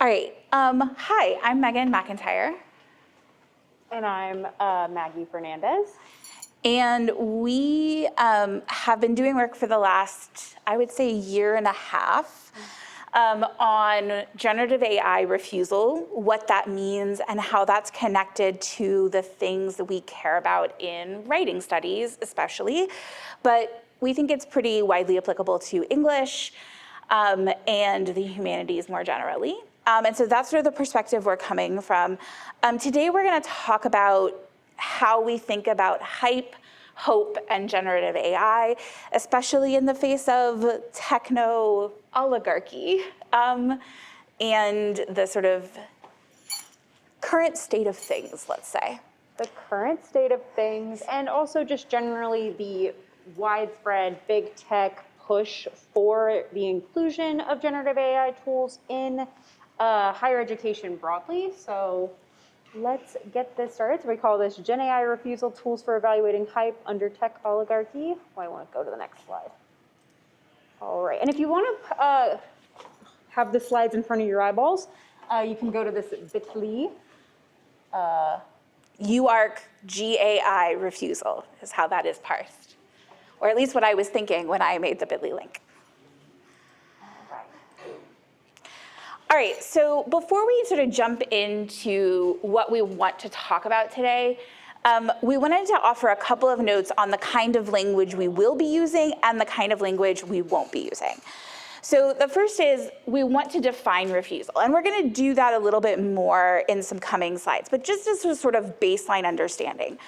All right. Hi, I'm Megan McIntyre. And I'm Maggie Fernandes. And we have been doing work for the last, I would say, year and a half on generative AI refusal, what that means, and how that's connected to the things that we care about in writing studies, especially. But we think it's pretty widely applicable to English and the humanities more generally. And so that's sort of the perspective we're coming from. Today, we're going to talk about how we think about hype, hope, and generative AI, especially in the face of techno-oligarchy and the sort of current state of things, let's say. The current state of things, and also just generally the widespread big tech push for the inclusion of generative AI tools in higher education broadly. So let's get this started. So we call this GenAI refusal tools for evaluating hype under tech oligarchy. Well, I want to go to the next slide. All right, and if you want to have the slides in front of your eyeballs, you can go to this bit.ly. GAI refusal is how that is parsed, or at least what I was thinking when I made the bit.ly link. All right, so before we sort of jump into what we want to talk about today, we wanted to offer a couple of notes on the kind of language we will be using and the kind of language we won't be using. So the first is we want to define refusal, and we're going to do that a little bit more in some coming slides, but just as a sort of baseline understanding.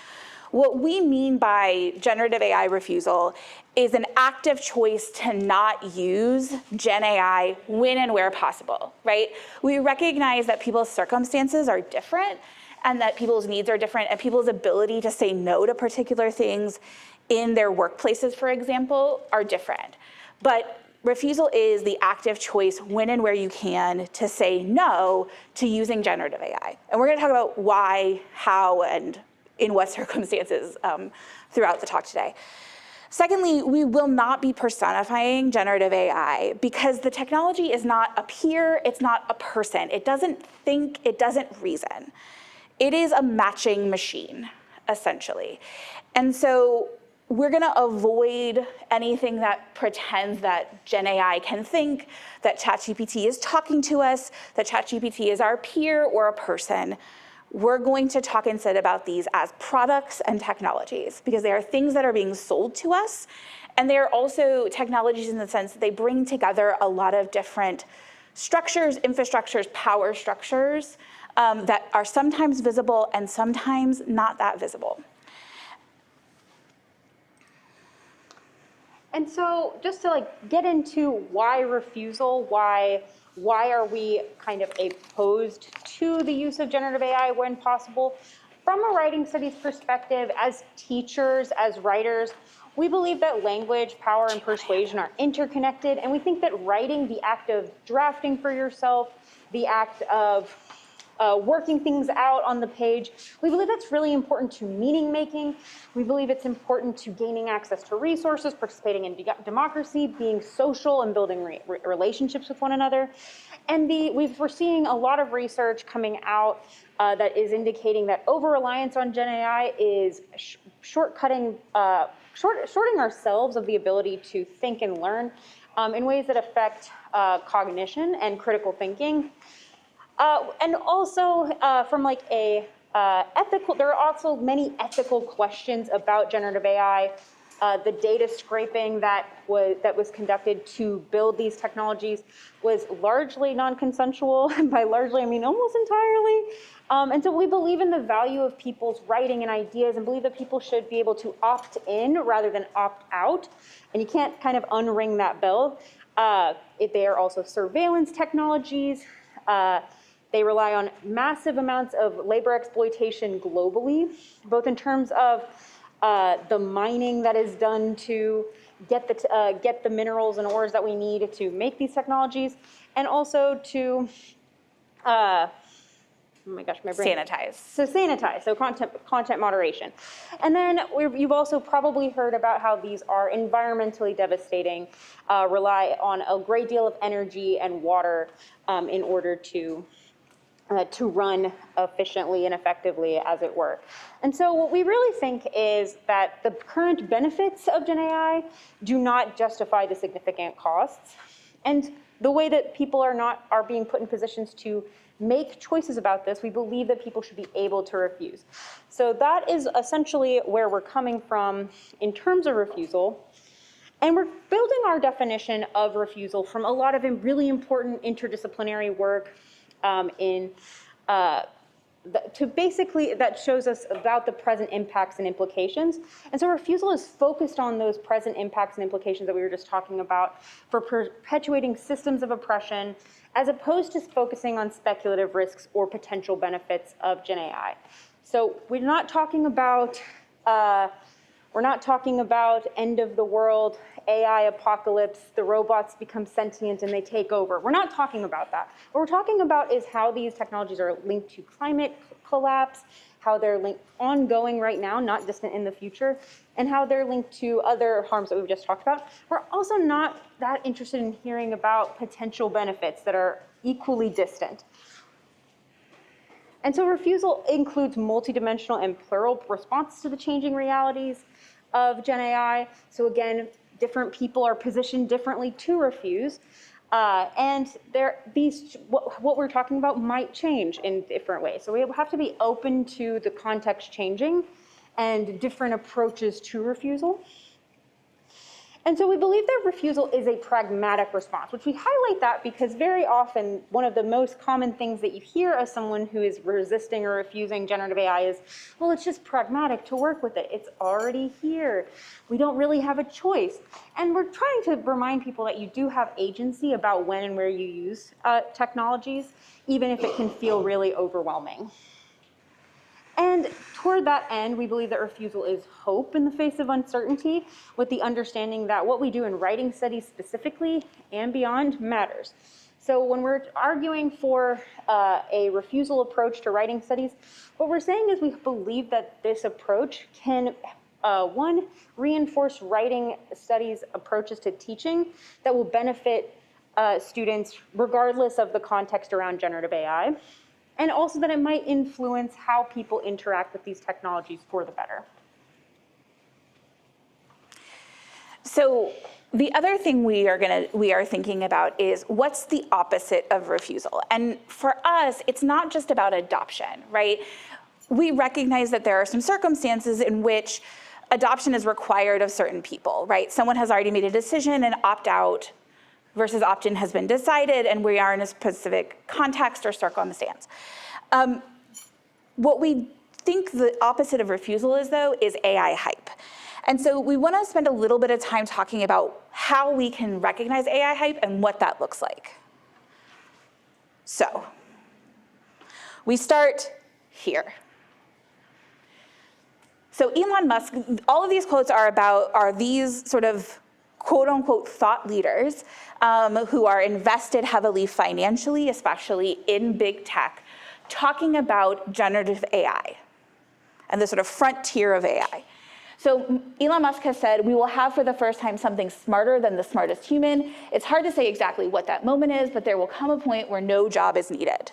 What we mean by generative AI refusal is an active choice to not use Gen AI when and where possible, right? We recognize that people's circumstances are different and that people's needs are different and people's ability to say no to particular things in their workplaces, for example, are different. But refusal is the active choice when and where you can to say no to using generative AI. And we're gonna talk about why, how, and in what circumstances throughout the talk today. Secondly, we will not be personifying generative AI because the technology is not a peer, it's not a person. It doesn't think, it doesn't reason. It is a matching machine, essentially. And so we're gonna avoid anything that pretends that Gen AI can think, that ChatGPT is talking to us, that ChatGPT is our peer or a person. We're going to talk instead about these as products and technologies because they are things that are being sold to us. And they are also technologies in the sense that they bring together a lot of different structures, infrastructures, power structures that are sometimes visible and sometimes not that visible. And so just to get into why refusal, why are we kind of opposed to the use of generative AI when possible? From a writing studies perspective, as teachers, as writers, we believe that language, power, and persuasion are interconnected, and we think that writing, the act of drafting for yourself, the act of working things out on the page, we believe that's really important to meaning making. We believe it's important to gaining access to resources, participating in democracy, being social, and building relationships with one another. And we're seeing a lot of research coming out that is indicating that over-reliance on Gen AI is shorting ourselves of the ability to think and learn in ways that affect cognition and critical thinking. And also from ethical, there are also many ethical questions about generative AI. The data scraping that was conducted to build these technologies was largely non-consensual. By largely, I mean almost entirely. And so we believe in the value of people's writing and ideas and believe that people should be able to opt in rather than opt out. And you can't kind of unring that bell. They are also surveillance technologies. They rely on massive amounts of labor exploitation globally, both in terms of the mining that is done to get the minerals and ores that we need to make these technologies, and also to oh my gosh, my brain. Sanitize. So sanitize, so content moderation. And then you've also probably heard about how these are environmentally devastating, rely on a great deal of energy and water in order to run efficiently and effectively, as it were. And so what we really think is that the current benefits of GenAI do not justify the significant costs. And the way that people are being put in positions to make choices about this, we believe that people should be able to refuse. So that is essentially where we're coming from in terms of refusal. And we're building our definition of refusal from a lot of really important interdisciplinary work that shows us about the present impacts and implications. And so refusal is focused on those present impacts and implications that we were just talking about for perpetuating systems of oppression, as opposed to focusing on speculative risks or potential benefits of GenAI. So we're not talking about end of the world, AI apocalypse, the robots become sentient and they take over. We're not talking about that. What we're talking about is how these technologies are linked to climate collapse, how they're linked ongoing right now, not distant in the future, and how they're linked to other harms that we've just talked about. We're also not that interested in hearing about potential benefits that are equally distant. And so refusal includes multidimensional and plural responses to the changing realities of GenAI. So again, different people are positioned differently to refuse. And what we're talking about might change in different ways. So we have to be open to the context changing and different approaches to refusal. And so we believe that refusal is a pragmatic response, which we highlight that because very often one of the most common things that you hear as someone who is resisting or refusing generative AI is, well, it's just pragmatic to work with it. It's already here. We don't really have a choice. And we're trying to remind people that you do have agency about when and where you use technologies, even if it can feel really overwhelming. And toward that end, we believe that refusal is hope in the face of uncertainty, with the understanding that what we do in writing studies specifically and beyond matters. So when we're arguing for a refusal approach to writing studies, what we're saying is we believe that this approach can, one, reinforce writing studies approaches to teaching that will benefit students regardless of the context around generative AI. And also that it might influence how people interact with these technologies for the better. So the other thing we are thinking about is what's the opposite of refusal? And for us, it's not just about adoption, right? We recognize that there are some circumstances in which adoption is required of certain people, right? Someone has already made a decision and opt-out versus opt-in has been decided, and we are in a specific context or circumstance. What we think the opposite of refusal is, though, is AI hype. And so we want to spend a little bit of time talking about how we can recognize AI hype and what that looks like. So we start here. So Elon Musk, all of these quotes are these sort of quote unquote thought leaders who are invested heavily financially, especially in big tech, talking about generative AI and the sort of frontier of AI. So Elon Musk has said, we will have for the first time something smarter than the smartest human. It's hard to say exactly what that moment is, but there will come a point where no job is needed.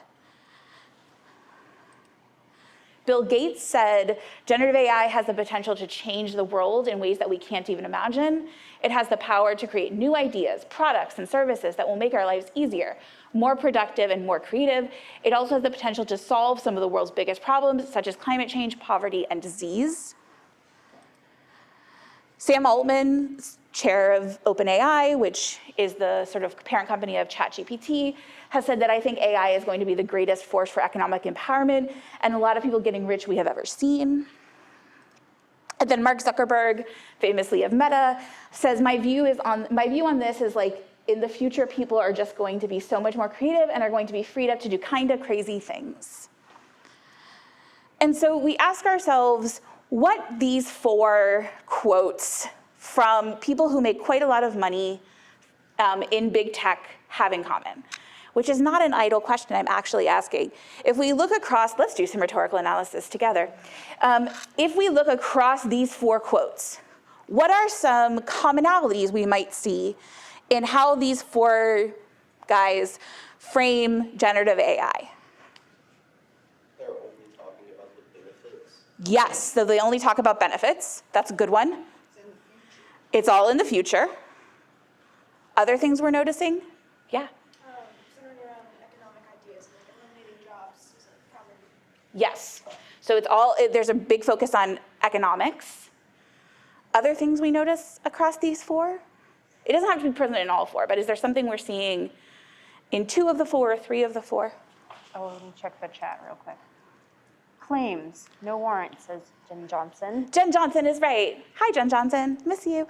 Bill Gates said, generative AI has the potential to change the world in ways that we can't even imagine. It has the power to create new ideas, products, and services that will make our lives easier, more productive, and more creative. It also has the potential to solve some of the world's biggest problems, such as climate change, poverty, and disease. Sam Altman, chair of OpenAI, which is the sort of parent company of ChatGPT, has said that I think AI is going to be the greatest force for economic empowerment and a lot of people getting rich we have ever seen. And then Mark Zuckerberg, famously of Meta, says my view on this is like in the future people are just going to be so much more creative and are going to be freed up to do kind of crazy things. And so we ask ourselves what these four quotes from people who make quite a lot of money in big tech have in common. which is not an idle question I'm actually asking. If we look across, let's do some rhetorical analysis together. If we look across these 4 quotes, what are some commonalities we might see in how these 4 guys frame generative AI? They're only talking about the benefits. Yes, so they only talk about benefits. That's a good one. It's all in the future. Other things we're noticing? Yeah? Centering around economic ideas, like eliminating jobs is a common. Yes. So there's a big focus on economics. Other things we notice across these 4? It doesn't have to be present in all 4, but is there something we're seeing in 2 of the 4 or 3 of the 4? Oh, let me check the chat real quick. Claims, no warrant, says Jen Johnson. Jen Johnson is right. Hi, Jen Johnson. Miss you.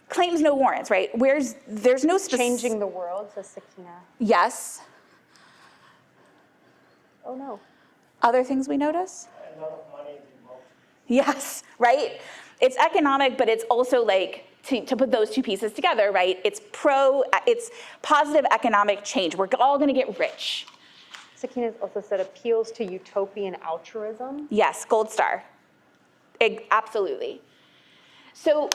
Claims no warrants, right? There's no specific. Changing the world, says Sakina. Yes. Oh, no. Other things we notice? A lot of money is involved. Yes, right? It's economic, but it's also like, to put those 2 pieces together, right? It's positive economic change. We're all gonna get rich. Sakina's also said appeals to utopian altruism. Yes, gold star. Absolutely. So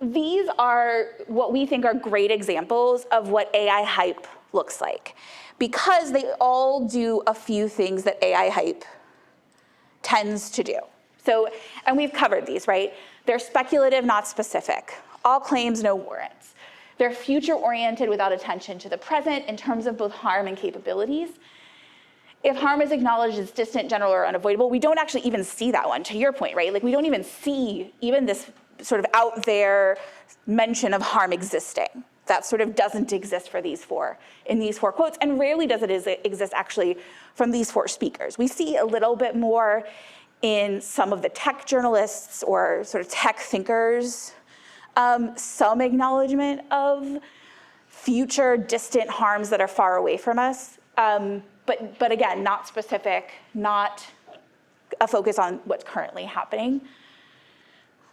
these are what we think are great examples of what AI hype looks like, because they all do a few things that AI hype tends to do. So, and we've covered these, right? They're speculative, not specific. All claims, no warrants. They're future-oriented without attention to the present in terms of both harm and capabilities. If harm is acknowledged as distant, general, or unavoidable, we don't actually even see that one, to your point, right? Like, we don't even see even this sort of out there mention of harm existing. That sort of doesn't exist for these 4, in these 4 quotes, and rarely does it exist actually from these 4 speakers. We see a little bit more in some of the tech journalists or sort of tech thinkers, some acknowledgement of future distant harms that are far away from us. But again, not specific, not a focus on what's currently happening.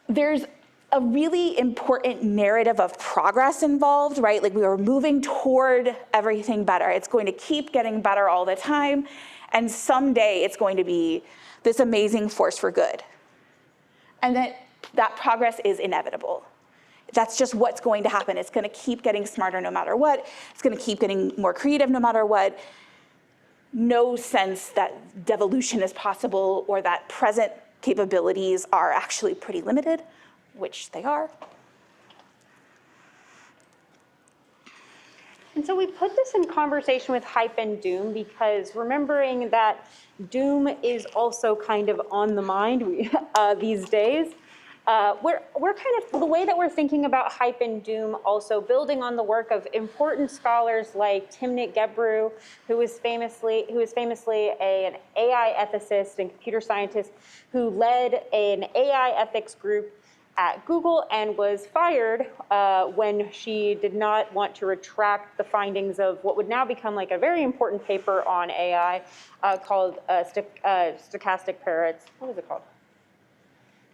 There's a really important narrative of progress involved, right? Like, we are moving toward everything better. It's going to keep getting better all the time, and someday it's going to be this amazing force for good. And that progress is inevitable. That's just what's going to happen. It's gonna keep getting smarter no matter what. It's gonna keep getting more creative no matter what. No sense that devolution is possible or that present capabilities are actually pretty limited, which they are. And so we put this in conversation with hype and doom because remembering that doom is also kind of on the mind these days. We're kind of, the way that we're thinking about hype and doom, also building on the work of important scholars like Timnit Gebru, who is famously an AI ethicist and computer scientist who led an AI ethics group at Google and was fired when she did not want to retract the findings of what would now become like a very important paper on AI called Stochastic Parrots. What is it called?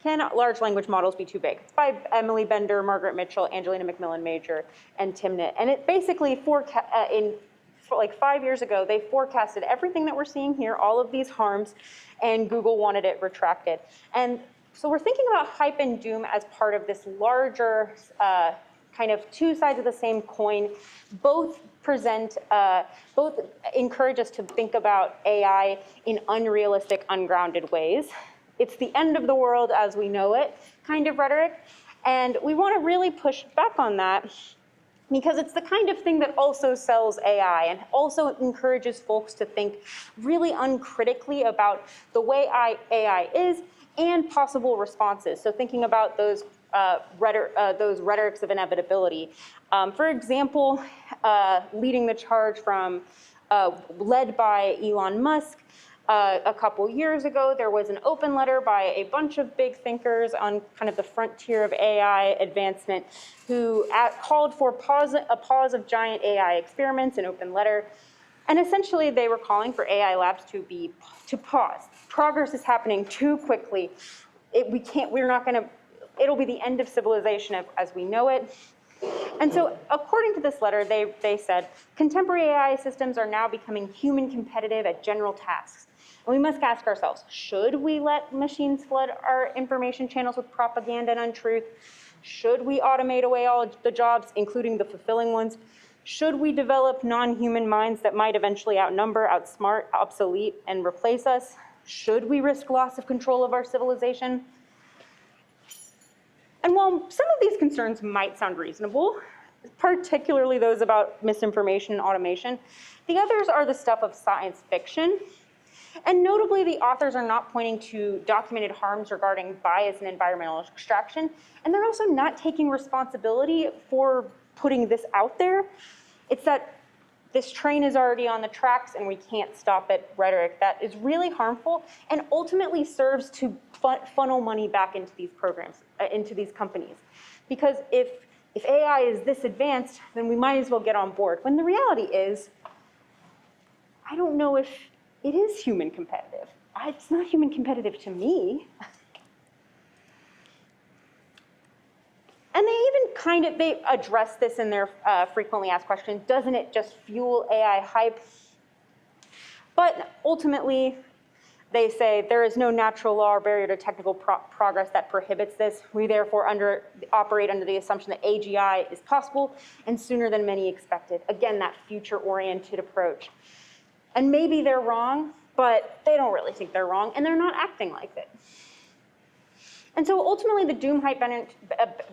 Can large language models be too big? It's by Emily Bender, Margaret Mitchell, Angelina McMillan Major, and Timnit. And it basically, like 5 years ago, they forecasted everything that we're seeing here, all of these harms, and Google wanted it retracted. And so we're thinking about hype and doom as part of this larger kind of 2 sides of the same coin. Both encourage us to think about AI in unrealistic, ungrounded ways. It's the end of the world as we know it kind of rhetoric. And we want to really push back on that because it's the kind of thing that also sells AI and also encourages folks to think really uncritically about the way AI is and possible responses. So thinking about those rhetorics of inevitability. For example, leading the charge led by Elon Musk, a couple years ago, there was an open letter by a bunch of big thinkers on kind of the frontier of AI advancement who called for a pause of giant AI experiments, an open letter. And essentially, they were calling for AI labs to pause. Progress is happening too quickly. It'll be the end of civilization as we know it. And so according to this letter, they said, contemporary AI systems are now becoming human competitive at general tasks. And we must ask ourselves, should we let machines flood our information channels with propaganda and untruth? Should we automate away all the jobs, including the fulfilling ones? Should we develop non-human minds that might eventually outnumber, outsmart, obsolete, and replace us? Should we risk loss of control of our civilization? And while some of these concerns might sound reasonable, particularly those about misinformation and automation, the others are the stuff of science fiction. And notably, the authors are not pointing to documented harms regarding bias and environmental extraction, and they're also not taking responsibility for putting this out there. It's that this train is already on the tracks and we can't stop it rhetoric that is really harmful and ultimately serves to funnel money back into these programs, into these companies. Because if AI is this advanced, then we might as well get on board. When the reality is, I don't know if it is human competitive. It's not human competitive to me. And they address this in their frequently asked questions. Doesn't it just fuel AI hype? But ultimately, they say there is no natural law or barrier to technical progress that prohibits this. We therefore operate under the assumption that AGI is possible and sooner than many expected. Again, that future-oriented approach. And maybe they're wrong, but they don't really think they're wrong, and they're not acting like it. And so ultimately, the doom-hype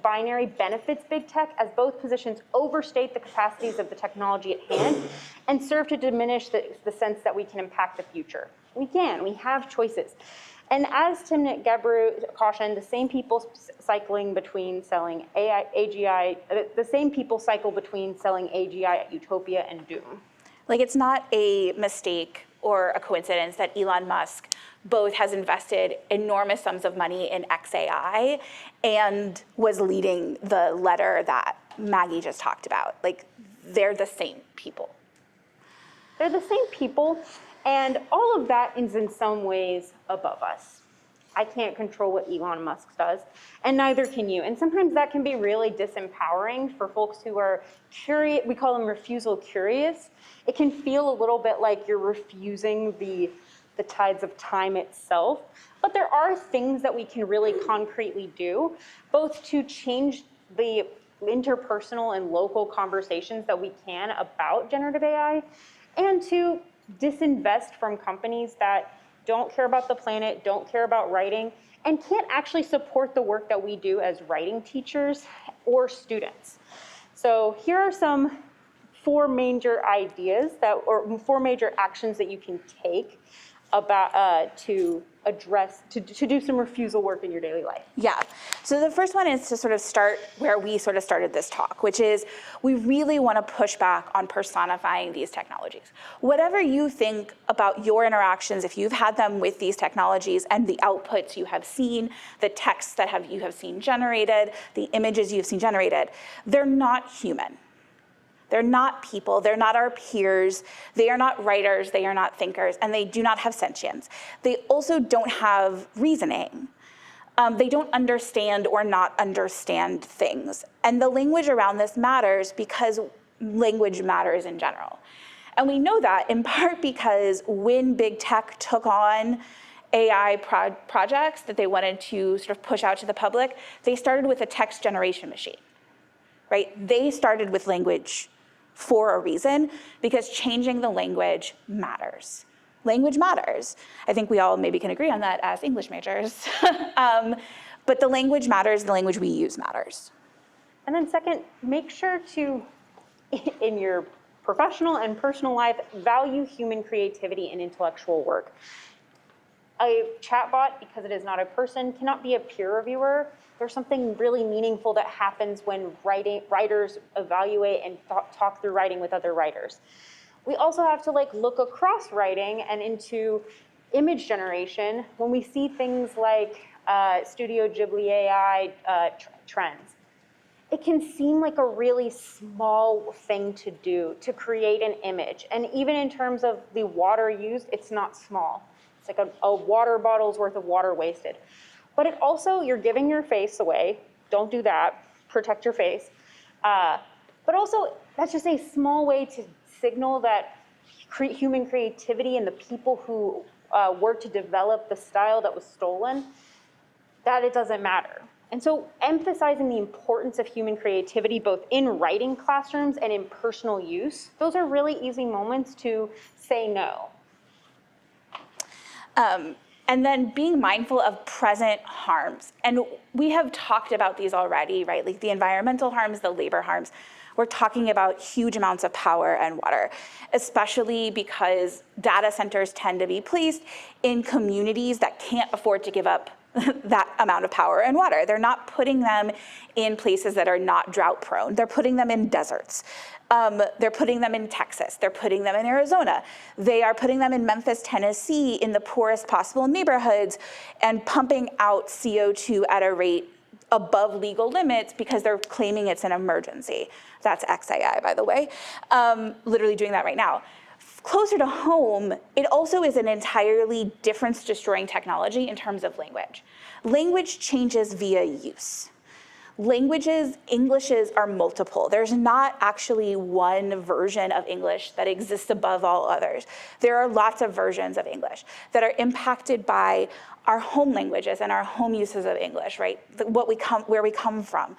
binary benefits big tech as both positions overstate the capacities of the technology at hand and serve to diminish the sense that we can impact the future. We can, we have choices. And as Timnit Gebru cautioned, the same people cycling between selling AGI, the same people cycle between selling AGI at utopia and doom. Like, it's not a mistake or a coincidence that Elon Musk both has invested enormous sums of money in XAI and was leading the letter that Maggie just talked about. Like, they're the same people. They're the same people, and all of that is in some ways above us. I can't control what Elon Musk does, and neither can you. And sometimes that can be really disempowering for folks who are curious. We call them refusal curious. It can feel a little bit like you're refusing the tides of time itself. But there are things that we can really concretely do, both to change the interpersonal and local conversations that we can about generative AI, and to disinvest from companies that don't care about the planet, don't care about writing, and can't actually support the work that we do as writing teachers or students. So here are some four major ideas or four major actions that you can take about to address, to do some refusal work in your daily life. Yeah. So the first one is to sort of start where we sort of started this talk, which is we really want to push back on personifying these technologies. Whatever you think about your interactions, if you've had them with these technologies and the outputs you have seen, the texts that you have seen generated, the images you've seen generated, they're not human. They're not people, they're not our peers, they are not writers, they are not thinkers, and they do not have sentience. They also don't have reasoning. They don't understand or not understand things. And the language around this matters because language matters in general. And we know that in part because when big tech took on AI projects that they wanted to sort of push out to the public, they started with a text generation machine, right? They started with language for a reason, because changing the language matters. Language matters. I think we all maybe can agree on that as English majors. But the language matters, the language we use matters. And then second, make sure to, in your professional and personal life, value human creativity and intellectual work. A chatbot, because it is not a person, cannot be a peer reviewer. There's something really meaningful that happens when writers evaluate and talk through writing with other writers. We also have to look across writing and into image generation when we see things like Studio Ghibli AI trends. It can seem like a really small thing to do, to create an image. And even in terms of the water used, it's not small. It's like a water bottle's worth of water wasted. But it also, you're giving your face away. Don't do that. Protect your face. But also, that's just a small way to signal that human creativity and the people who worked to develop the style that was stolen, that it doesn't matter. And so emphasizing the importance of human creativity, both in writing classrooms and in personal use, those are really easy moments to say no. And then being mindful of present harms. And we have talked about these already, right? Like the environmental harms, the labor harms. We're talking about huge amounts of power and water, especially because data centers tend to be placed in communities that can't afford to give up that amount of power and water. They're not putting them in places that are not drought prone. They're putting them in deserts. They're putting them in Texas. They're putting them in Arizona. They are putting them in Memphis, Tennessee, in the poorest possible neighborhoods, and pumping out CO2 at a rate above legal limits because they're claiming it's an emergency. That's XAI, by the way. Literally doing that right now. Closer to home, it also is an entirely difference-destroying technology in terms of language. Language changes via use. Languages, Englishes are multiple. There's not actually one version of English that exists above all others. There are lots of versions of English that are impacted by our home languages and our home uses of English, right? Where we come from.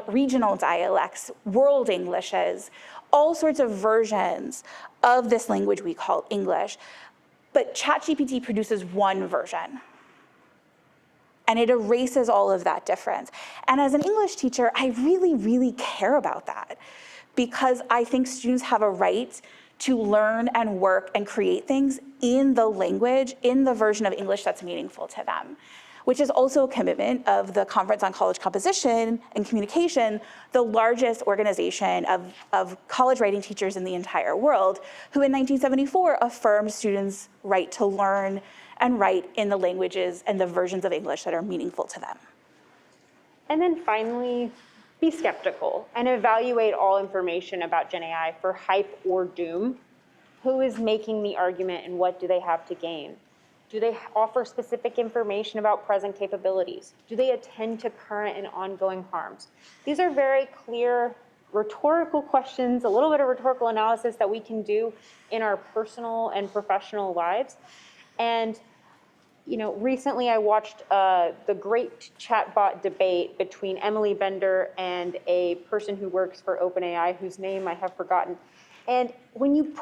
Regional dialects, world Englishes, all sorts of versions of this language we call English. But ChatGPT produces one version. And it erases all of that difference. And as an English teacher, I really, really care about that because I think students have a right to learn and work and create things in the language, in the version of English that's meaningful to them, which is also a commitment of the Conference on College Composition and Communication, the largest organization of college writing teachers in the entire world, who in 1974 affirmed students' right to learn and write in the languages and the versions of English that are meaningful to them. And then finally, be skeptical and evaluate all information about GenAI for hype or doom. Who is making the argument and what do they have to gain? Do they offer specific information about present capabilities? Do they attend to current and ongoing harms? These are very clear rhetorical questions, a little bit of rhetorical analysis that we can do in our personal and professional lives. And recently I watched the great chatbot debate between Emily Bender and a person who works for OpenAI, whose name I have forgotten. And when you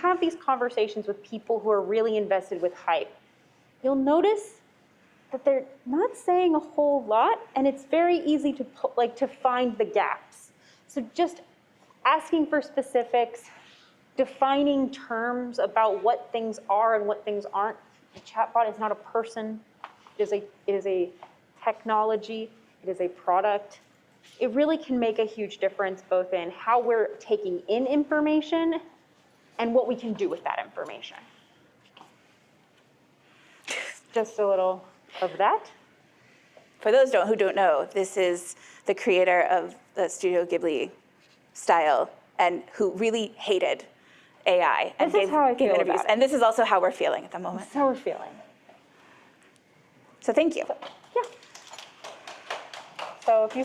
have these conversations with people who are really invested with hype, you'll notice that they're not saying a whole lot, and it's very easy to find the gaps. So just asking for specifics, defining terms about what things are and what things aren't. A chatbot is not a person. It is a technology. It is a product. It really can make a huge difference both in how we're taking in information and what we can do with that information. Just a little of that. For those who don't know, this is the creator of the Studio Ghibli style and who really hated AI and gave interviews. And this is also how we're feeling at the moment. That's how we're feeling. So thank you. Yeah. So if you